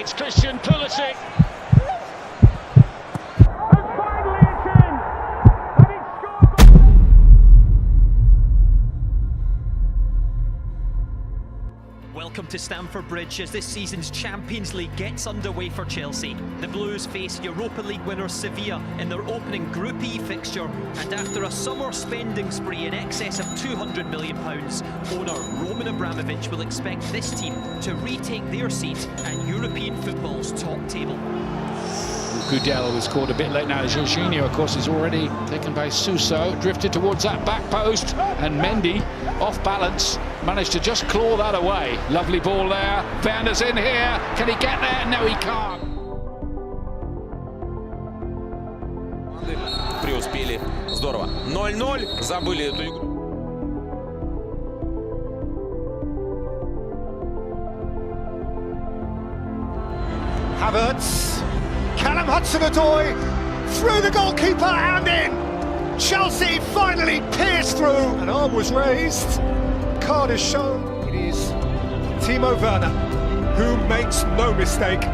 It's Christian Pulisic. Welcome to Stamford Bridge as this season's Champions League gets underway for Chelsea. The Blues face Europa League winners Sevilla in their opening Group E fixture, and after a summer spending spree in excess of £200 million, owner Roman Abramovich will expect this team to retake their seat at European football's top table. Gudel was caught a bit late now. Jorginho, of course, is already taken by Suso, drifted towards that back post, and Mendy, off balance, managed to just claw that away. Lovely ball there. Werner's in here. Can he get there? No, he can't. Преуспели. Здорово. 0-0. Забыли эту игру. Havertz. Callum Hudson-Odoi through the goalkeeper and in. Chelsea finally pierced through. An arm was raised. Card is shown. It is Timo Werner, who makes no mistake.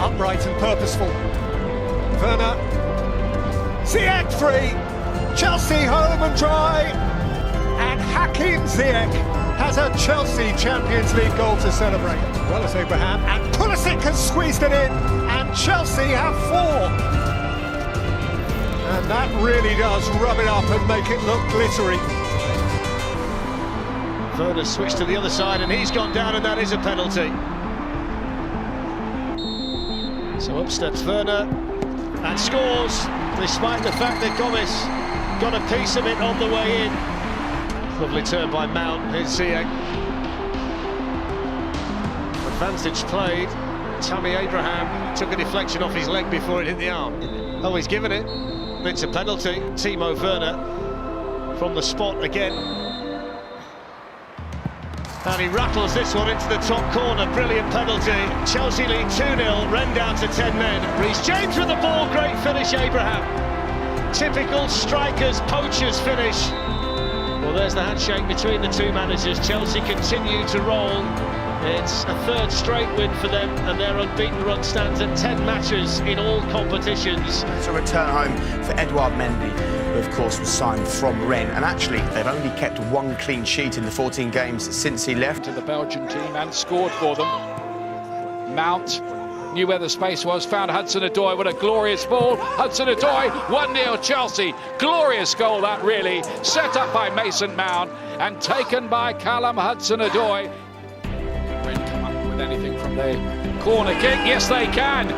Upright and purposeful. Werner. Ziyech free. Chelsea home and dry. And Hakim Ziyech has a Chelsea Champions League goal to celebrate. As well as Abraham. And Pulisic has squeezed it in. And Chelsea have 4. And that really does rub it up and make it look glittery. Werner switched to the other side and he's gone down, and that is a penalty. So up steps Werner and scores, despite the fact that Gomez got a piece of it on the way in. Lovely turn by Mount. Here's Ziyech. Advantage played. Tammy Abraham took a deflection off his leg before it hit the arm. Oh, he's given it. It's a penalty. Timo Werner from the spot again. And he rattles this one into the top corner. Brilliant penalty. Chelsea lead 2-0. Ren down to 10 men. Reece James with the ball. Great finish, Abraham. Typical strikers, poachers finish. Well, there's the handshake between the two managers. Chelsea continue to roll. It's a third straight win for them, and their unbeaten run stands at 10 matches in all competitions. It's a return home for Edouard Mendy, who of course was signed from Rennes, and actually they've only kept one clean sheet in the 14 games since he left. To the Belgian team and scored for them. Mount knew where the space was, found Hudson-Odoi. What a glorious ball. Hudson-Odoi, 1-0 Chelsea. Glorious goal that, really. Set up by Mason Mount and taken by Callum Hudson-Odoi. Come up with anything from there. Corner kick, yes they can.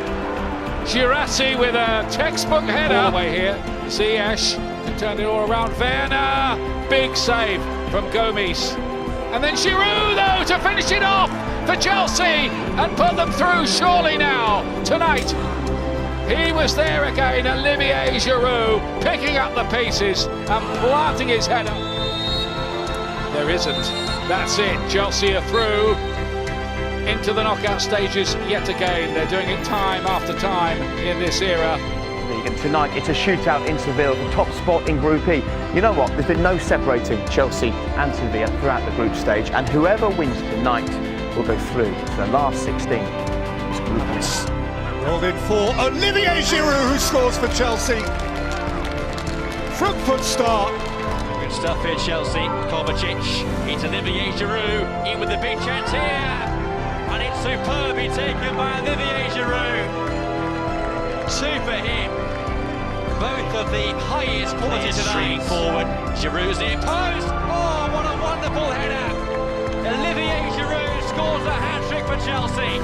Girassi with a textbook header. All the way here. Ziyech can turn it all around. Werner, big save from Gomes. And then Giroud, though, to finish it off for Chelsea and put them through, surely now, tonight. He was there again, Olivier Giroud, picking up the pieces and planting his head up. There isn't. That's it. Chelsea are through into the knockout stages yet again. They're doing it time after time in this era. And tonight it's a shootout in Seville, the top spot in Group E. You know what? There's been no separating Chelsea and Sevilla throughout the group stage, and whoever wins tonight will go through to the last 16. It's groupless. Rolled in for Olivier Giroud, who scores for Chelsea. Front foot start. Good stuff here, Chelsea. Kovacic, it's Olivier Giroud, in with the big chance here. And it's superbly taken by Olivier Giroud. 2 for him. Both of the highest quality today. Forward. Giroud's near post. Oh, what a wonderful header. Olivier Giroud scores a hat-trick for Chelsea.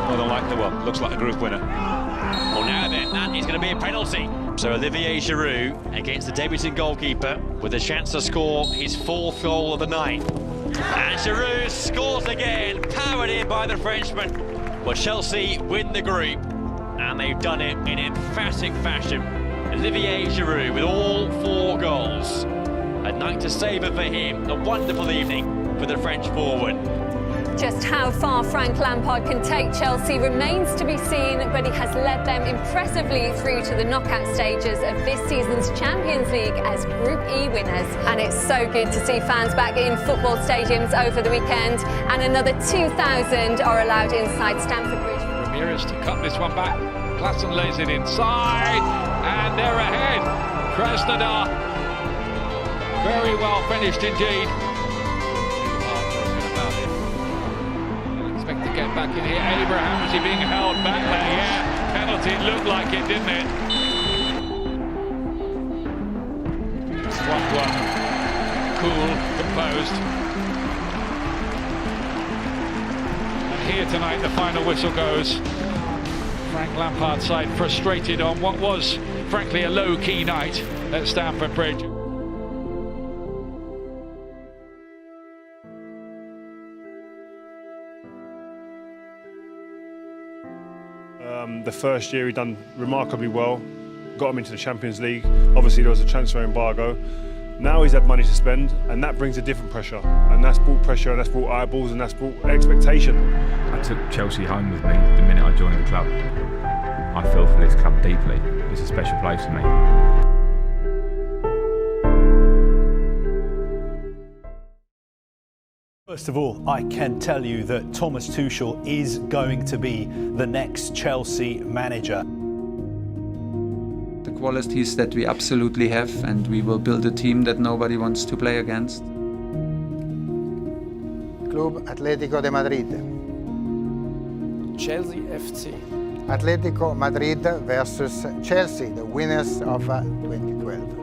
Well, they like the one. Looks like a group winner. Well, now then, that is going to be a penalty. So Olivier Giroud against the debuting goalkeeper with a chance to score his 4th goal of the night. And Giroud scores again, powered in by the Frenchman. Well, Chelsea win the group, and they've done it in emphatic fashion. Olivier Giroud with all 4 goals. A night to savour for him, a wonderful evening for the French forward. Just how far Frank Lampard can take Chelsea remains to be seen, but he has led them impressively through to the knockout stages of this season's Champions League as Group E winners. And it's so good to see fans back in football stadiums over the weekend, and another 2,000 are allowed inside Stamford Bridge. Ramirez to cut this one back. Klassen lays it inside, and they're ahead. Krasnodar, very well finished indeed. To get back in here. Abraham, is he being held back there? Yeah, penalty, it looked like it, didn't it? It's 1-1. Cool, composed. And here tonight the final whistle goes. Frank Lampard's side frustrated on what was, frankly, a low-key night at Stamford Bridge. The first year he done remarkably well, got him into the Champions League. Obviously there was a transfer embargo. Now he's had money to spend, and that brings a different pressure. And that's brought pressure, and that's brought eyeballs, and that's brought expectation. I took Chelsea home with me the minute I joined the club. I feel for this club deeply. It's a special place for me. First of all, I can tell you that Thomas Tuchel is going to be the next Chelsea manager. The qualities that we absolutely have, and we will build a team that nobody wants to play against. Club Atlético de Madrid. Chelsea FC. Atletico Madrid versus Chelsea, the winners of 2012.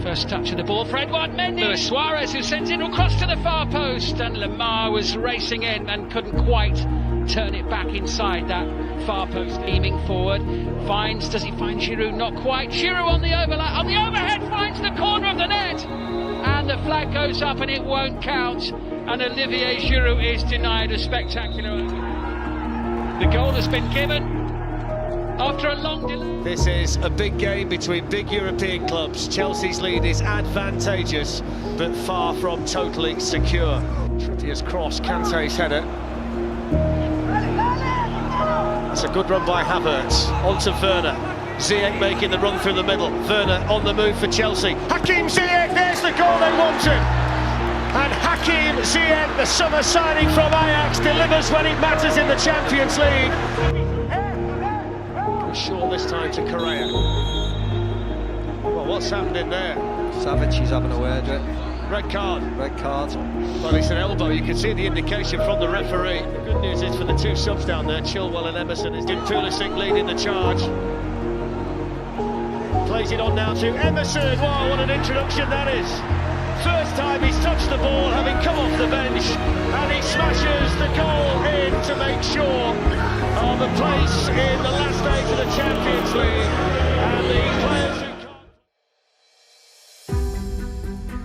First touch of the ball for Edouard Mendy. Luis Suarez, who sends it across to the far post, and Lamar was racing in and couldn't quite turn it back inside that far post. Aiming forward, does he find Giroud? Not quite. Giroud on the overhead finds the corner of the net, and the flag goes up and it won't count, and Olivier Giroud is denied a spectacular. The goal has been given after a long delay. This is a big game between big European clubs. Chelsea's lead is advantageous, but far from totally secure. Trippier's cross, Kante's header. It's a good run by Havertz, on to Werner. Ziyech making the run through the middle. Werner on the move for Chelsea. Hakim Ziyech, there's the goal they wanted. And Hakim Ziyech, the summer signing from Ajax, delivers when it matters in the Champions League. Shaw this time to Correa. Well, what's happened in there? Savic is having a word with it. Red card. Red card. Well, it's an elbow. You can see the indication from the referee. The good news is for the two subs down there, Chilwell and Emerson, is Pulisic leading the charge. Plays it on now to Emerson. Wow, what an introduction that is. First time he's touched the ball, having come off the bench, and he smashes the goal in to make sure of a place in the last stage of the Champions League. And the players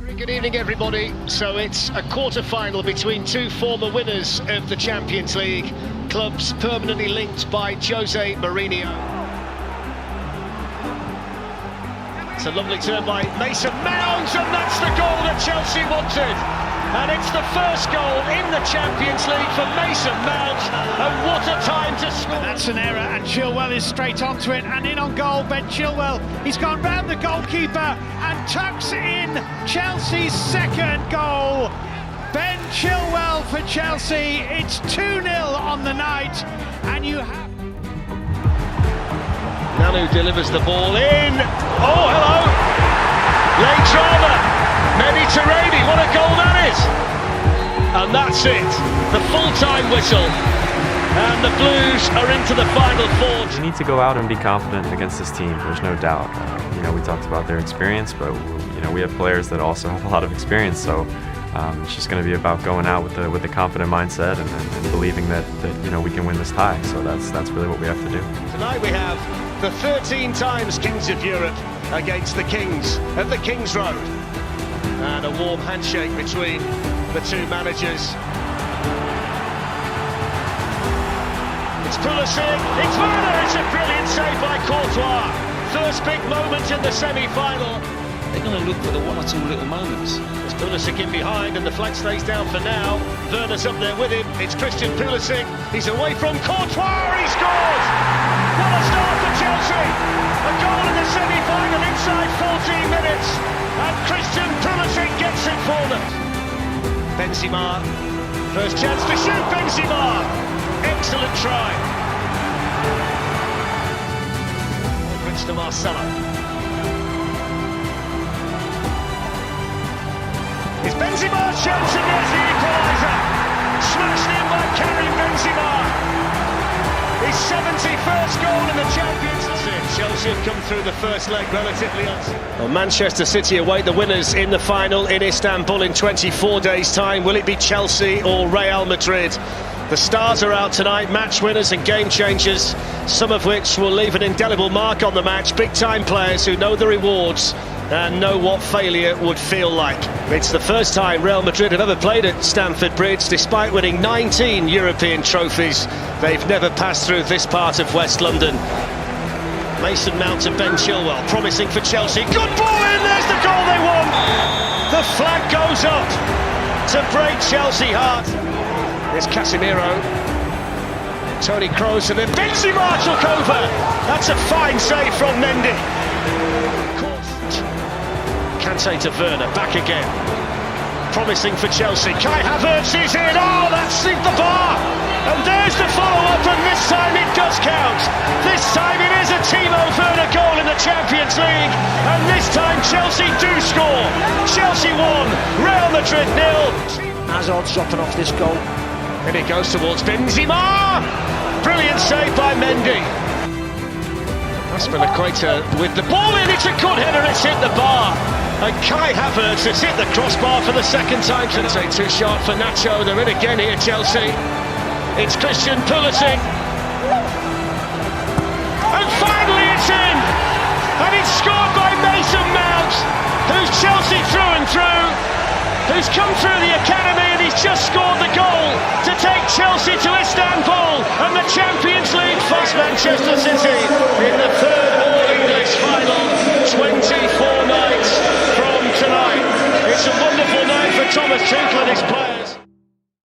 who... Good evening, everybody. So it's a quarter-final between two former winners of the Champions League, clubs permanently linked by Jose Mourinho. It's a lovely turn by Mason Mount, and that's the goal that Chelsea wanted. And it's the first goal in the Champions League for Mason Mount, and what a time to score. And that's an error, and Chilwell is straight onto it, and in on goal, Ben Chilwell. He's gone round the goalkeeper and tucks in Chelsea's second goal. Ben Chilwell for Chelsea. It's 2-0 on the night, and you have... Nanu delivers the ball in. Oh, hello! Late drama. Mehdi Taremi, what a goal that is! And that's it. The full-time whistle. And the Blues are into the final four. You need to go out and be confident against this team. There's no doubt. We talked about their experience, but we have players that also have a lot of experience. So it's just going to be about going out with the confident mindset and believing that we can win this tie. So that's really what we have to do. Tonight we have the 13 times Kings of Europe against the Kings at the Kings Road. And a warm handshake between the two managers. It's Pulisic, it's Werner, it's a brilliant save by Courtois. First big moment in the semi-final. they're going to look for the one or two little moments. It's Pulisic in behind and the flag stays down for now. Werner's up there with him. It's Christian Pulisic. He's away from Courtois. He scores! What a start for Chelsea! A goal in the semi-final inside 14 minutes. And Christian Pulisic gets it for them. Benzema. First chance to shoot, Benzema. Excellent try. Brings to Marcelo. It's Benzema's chance and there's the equaliser. Smashed in by Karim Benzema. His 71st goal in the Champions League. Chelsea have come through the first leg relatively unscathed. Well, Manchester City await the winners in the final in Istanbul in 24 days' time. Will it be Chelsea or Real Madrid? The stars are out tonight, match winners and game changers, some of which will leave an indelible mark on the match. Big-time players who know the rewards and know what failure would feel like. It's the first time Real Madrid have ever played at Stamford Bridge. Despite winning 19 European trophies, they've never passed through this part of West London. Mason Mount and Ben Chilwell promising for Chelsea. Good ball in, there's the goal they won! The flag goes up to break Chelsea heart. Here's Casemiro. Toni Kroos and then Benzema took over. That's a fine save from Mendy. Kante to Werner, back again. Promising for Chelsea. Kai Havertz is in. Oh, that's hit the bar. And there's the follow-up, and this time it does count. This time it is a Timo Werner goal in the Champions League. And this time Chelsea do score. Chelsea 1, Real Madrid 0. Hazard's dropping off this goal. And it goes towards Benzema. Brilliant save by Mendy. Aspilicueta with the ball in. It's a good header. It's hit the bar. And Kai Havertz has hit the crossbar for the second time tonight. Too short for Nacho. They're in again here, Chelsea. It's Christian Pulisic. And finally it's in. And it's scored by Mason Mount, who's Chelsea through and through, who's come through the academy, and he's just scored the goal to take Chelsea to Istanbul and the Champions League face Manchester City in the third All-English final. 24 nights from tonight. It's a wonderful night for Thomas Tuchel and his